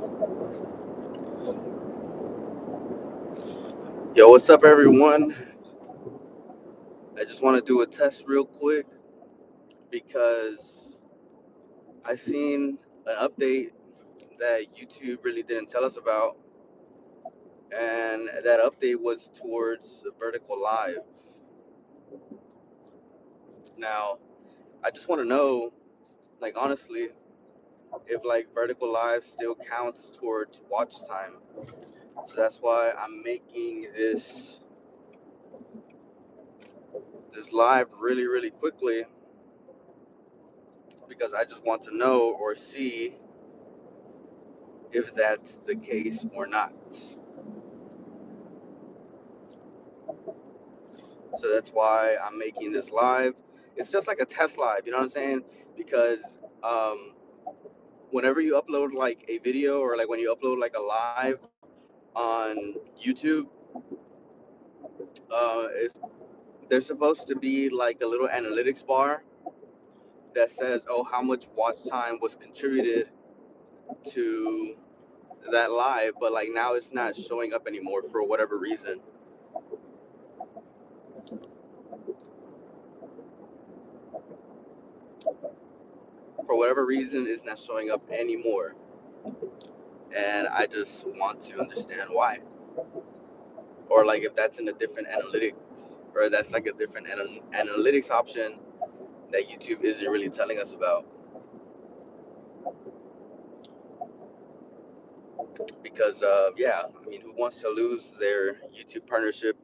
Yo, what's up, everyone? I just want to do a test real quick because I seen an update that YouTube really didn't tell us about, and that update was towards vertical live. Now, I just want to know, like, honestly, if like vertical live still counts towards watch time. So that's why I'm making this live really, really quickly because I just want to know or see if that's the case or not. So that's why I'm making this live. It's just like a test live, you know what I'm saying? Because um, whenever you upload like a video or like when you upload like a live on YouTube, there's supposed to be like a little analytics bar that says, oh, how much watch time was contributed to that live, but like now it's not showing up anymore for whatever reason. For whatever reason, it's not showing up anymore. And I just want to understand why. Or like if that's in a different analytics, or that's like a different analytics option that YouTube isn't really telling us about. Because yeah, I mean, who wants to lose their YouTube partnership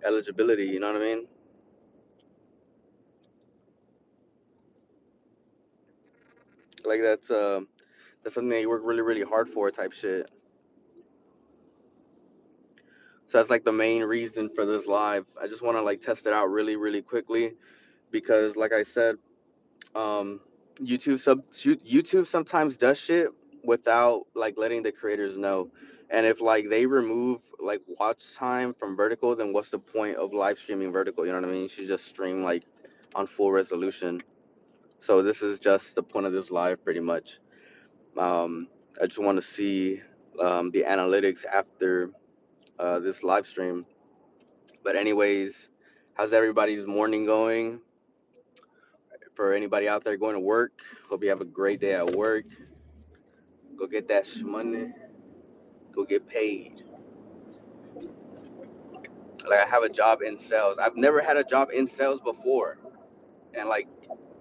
eligibility? You know what I mean? Like that's something that you work really really hard for, type shit. So that's like the main reason for this live. I just want to like test it out really really quickly because, like I said, um, YouTube sometimes does shit without like letting the creators know. And if like they remove like watch time from vertical, then what's the point of live streaming vertical? You know what I mean? You should just stream like on full resolution. So this is just the point of this live, pretty much. I just want to see the analytics after this live stream. But anyways, how's everybody's morning going? For anybody out there going to work, hope you have a great day at work. Go get that money. Go get paid. Like I have a job in sales. I've never had a job in sales before, and like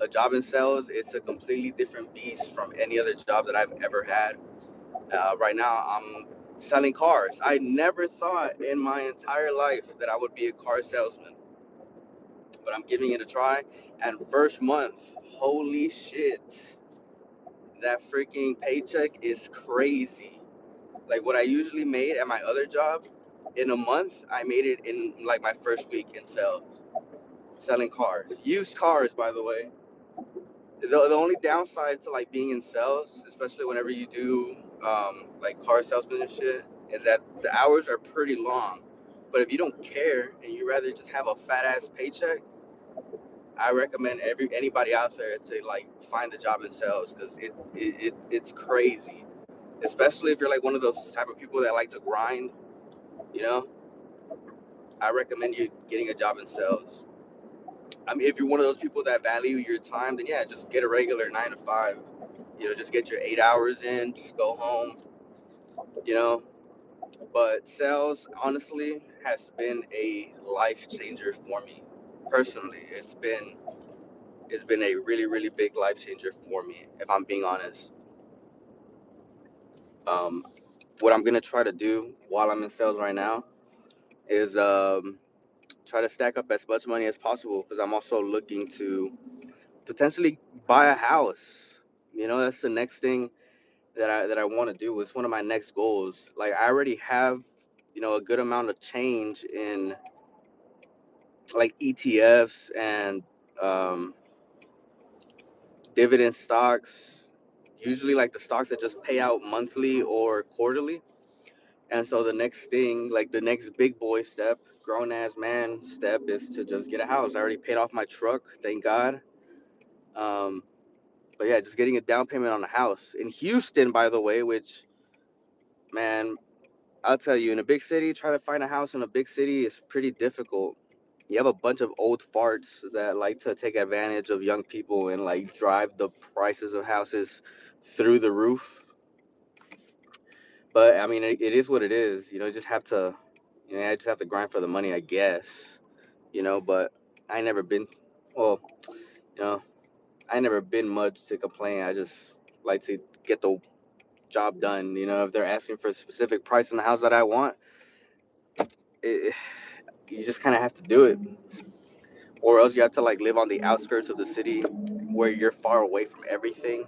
a job in sales, it's a completely different beast from any other job that I've ever had. Right now, I'm selling cars. I never thought in my entire life that I would be a car salesman, but I'm giving it a try. And first month, holy shit, that freaking paycheck is crazy. Like what I usually made at my other job, in a month, I made it in like my first week in sales, selling cars, used cars, by the way. The only downside to like being in sales, especially whenever you do like car salesman and shit, is that the hours are pretty long. But if you don't care and you rather just have a fat ass paycheck, I recommend anybody out there to like find a job in sales because it's crazy. Especially if you're like one of those type of people that like to grind, you know, I recommend you getting a job in sales. I mean, if you're one of those people that value your time, then yeah, just get a regular 9 to 5. You know, just get your 8 hours in, just go home, you know. But sales, honestly, has been a life changer for me personally. It's been a really, really big life changer for me, if I'm being honest. Um, what I'm gonna try to do while I'm in sales right now is try to stack up as much money as possible because I'm also looking to potentially buy a house. You know, that's the next thing that I want to do. It's one of my next goals. Like I already have, a good amount of change in like ETFs and um, dividend stocks. Usually, like the stocks that just pay out monthly or quarterly. And so the next thing, like the next big boy step, grown ass man step, is to just get a house. I already paid off my truck, thank God. Um, but yeah, just getting a down payment on a house in Houston, by the way, which Man, I'll tell you, in a big city, trying to find a house in a big city is pretty difficult. You have a bunch of old farts that like to take advantage of young people and like drive the prices of houses through the roof. But I mean, it is what it is. You just have to, I just have to grind for the money, I guess. But I never been, well, you know, I never been much to complain. I just like to get the job done. If they're asking for a specific price in the house that I want, it, you just kind of have to do it, or else you have to like live on the outskirts of the city where you're far away from everything.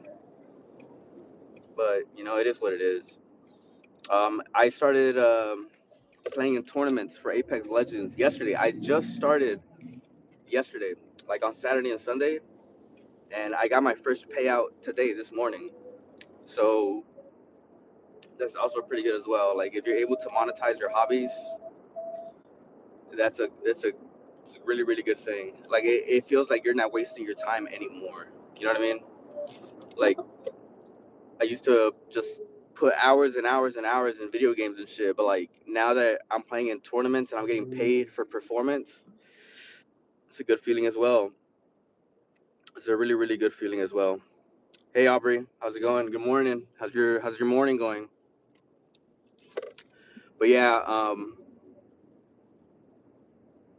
But it is what it is. I started playing in tournaments for Apex Legends yesterday. I just started yesterday, like on Saturday and Sunday, and I got my first payout today, this morning. So that's also pretty good as well. Like if you're able to monetize your hobbies, it's a really really good thing. Like it feels like you're not wasting your time anymore. You know what I mean? Like I used to just put hours and hours and hours in video games and shit, but like now that I'm playing in tournaments and I'm getting paid for performance, it's a good feeling as well. It's a really really good feeling as well. Hey Aubrey, how's it going? Good morning. How's your morning going? But yeah,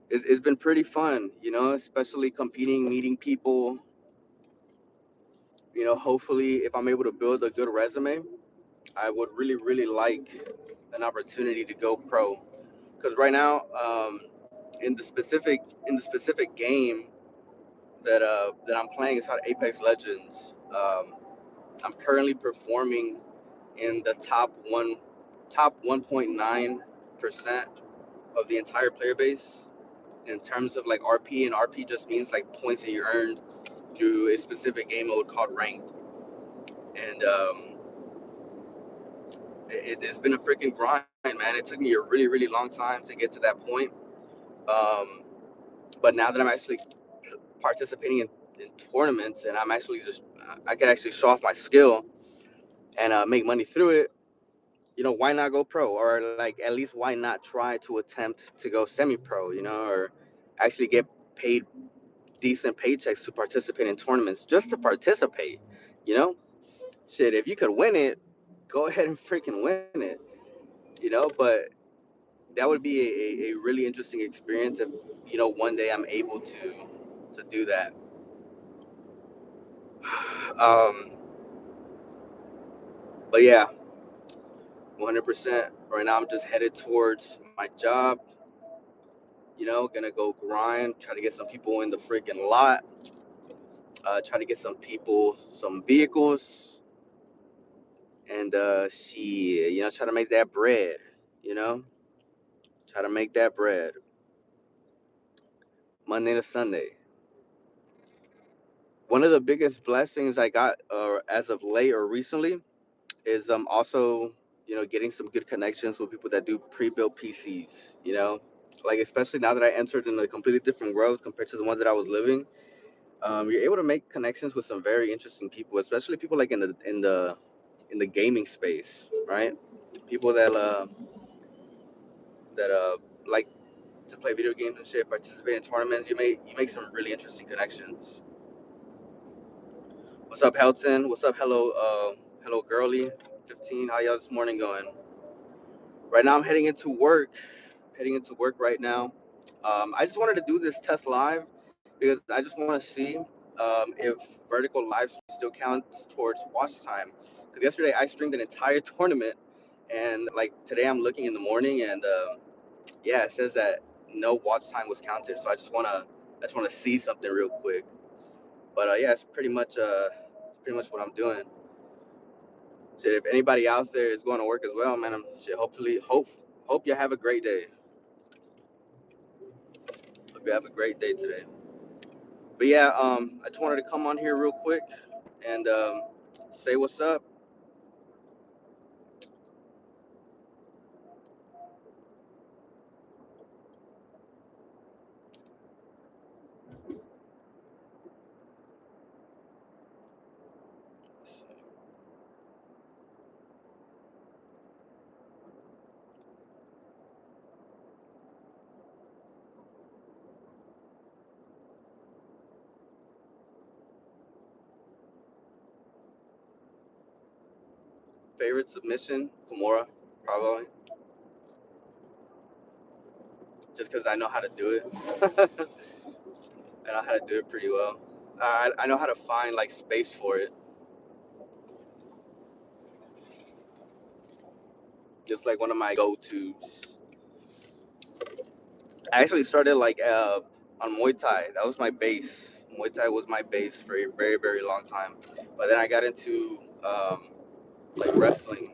it's been pretty fun, especially competing, meeting people. Hopefully, if I'm able to build a good resume, I would really, really like an opportunity to go pro. Because right now, in the specific game that I'm playing, it's called Apex Legends. I'm currently performing in the top 1.9% of the entire player base in terms of like RP, and RP just means like points that you earned through a specific game mode called ranked. And it's been a freaking grind, man. It took me a really really long time to get to that point. Um, but now that I'm actually participating in tournaments, and I'm actually just I can actually show off my skill and make money through it. Why not go pro, or like at least why not try to attempt to go semi-pro, or actually get paid decent paychecks to participate in tournaments, just to participate, you know? Shit, if you could win it, go ahead and freaking win it, But that would be a really interesting experience if, one day I'm able to do that. Um, but yeah, 100%. Right now, I'm just headed towards my job, gonna go grind, try to get some people in the freaking lot, try to get some people some vehicles, and she, try to make that bread, you know, try to make that bread Monday to Sunday. One of the biggest blessings I got as of late or recently is also, getting some good connections with people that do pre-built PCs, like especially now that I entered in a completely different world compared to the ones that I was living. You're able to make connections with some very interesting people, especially people like in the gaming space, right? People that like to play video games and shit, participate in tournaments. You make some really interesting connections. What's up, Helton? What's up, hello, girly? 15. How y'all this morning going? Right now, I'm heading into work. Heading into work right now. I just wanted to do this test live because I just want to see if vertical live stream still counts towards watch time. Because yesterday I streamed an entire tournament, and like today I'm looking in the morning, and yeah, it says that no watch time was counted. So I just wanna see something real quick. But yeah, it's pretty much what I'm doing. Shit, if anybody out there is going to work as well, man, shit, hopefully hope you have a great day. Hope you have a great day today. But yeah, I just wanted to come on here real quick and say what's up. Favorite submission, Kimura, probably, just because I know how to do it. I know how to do it pretty well. I know how to find like space for it. Just like one of my go-tos. I actually started like on Muay Thai. That was my base. Muay Thai was my base for a very very long time. But then I got into like wrestling.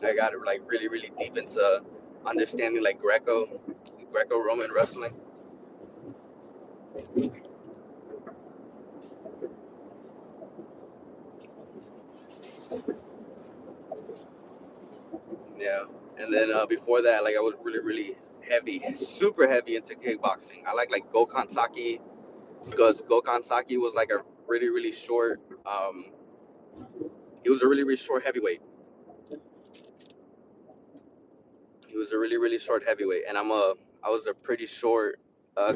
I got like really really deep into understanding like Greco-Roman wrestling. Yeah. And then before that, like I was really really heavy, super heavy into kickboxing. I like Gokhan Saki because Gokhan Saki was like a really really short. He was a really really short heavyweight. He was a really really short heavyweight, and I was a pretty short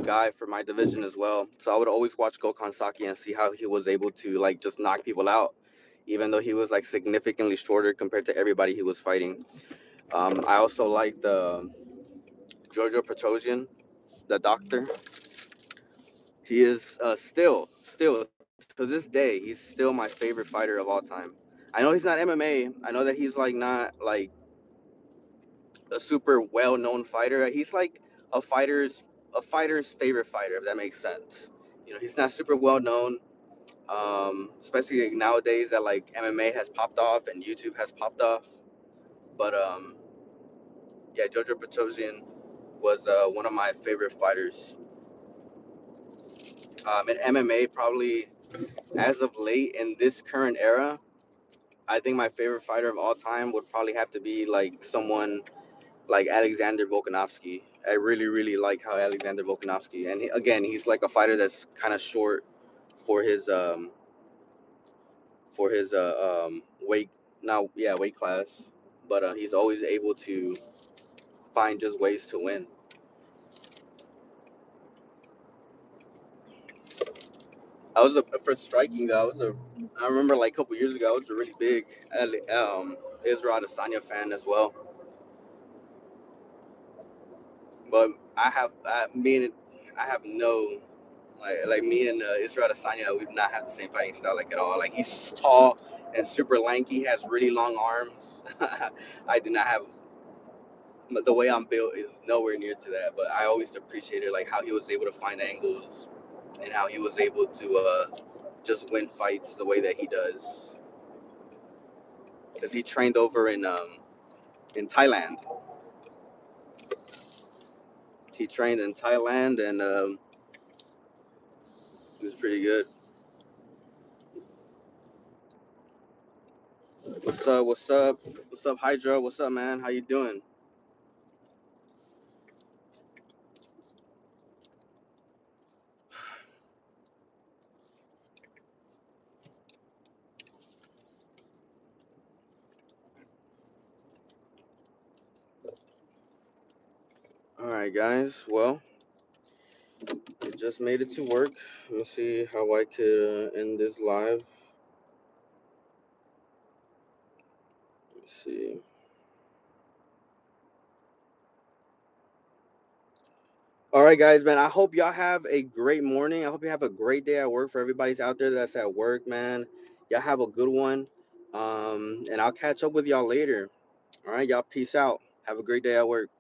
guy for my division as well. So I would always watch Gokhan Saki and see how he was able to like just knock people out, even though he was like significantly shorter compared to everybody he was fighting. I also liked Giorgio Petrosian, the doctor. He is still to this day, he's still my favorite fighter of all time. I know he's not MMA. I know that he's like not like a super well-known fighter. He's like a fighter's a fighter's favorite fighter, if that makes sense. You know, he's not super well known, especially like nowadays that like MMA has popped off and YouTube has popped off. But yeah, Jojo Petrosian was one of my favorite fighters. In MMA, probably as of late in this current era, I think my favorite fighter of all time would probably have to be like someone like Alexander Volkanovski. I really, really like how Alexander Volkanovski, and again, he's like a fighter that's kind of short for his weight now, yeah, weight class, but he's always able to find just ways to win. I was for striking though. I remember like a couple years ago, I was a really big Israel Adesanya fan as well. But I have no like me and Israel Adesanya, we do not have the same fighting style like at all. Like he's tall and super lanky, has really long arms. I do not have the way I'm built is nowhere near to that. But I always appreciated like how he was able to find angles and how he was able to just win fights the way that he does. Because he trained over in Thailand. He trained in Thailand and he was pretty good. What's up? What's up? What's up, Hydra? What's up, man? How you doing? All right, guys. Well, I just made it to work. Let me see how I could end this live. Let's see. All right, guys, man. I hope y'all have a great morning. I hope you have a great day at work. For everybody's out there that's at work, man, y'all have a good one. And I'll catch up with y'all later. All right, y'all. Peace out. Have a great day at work.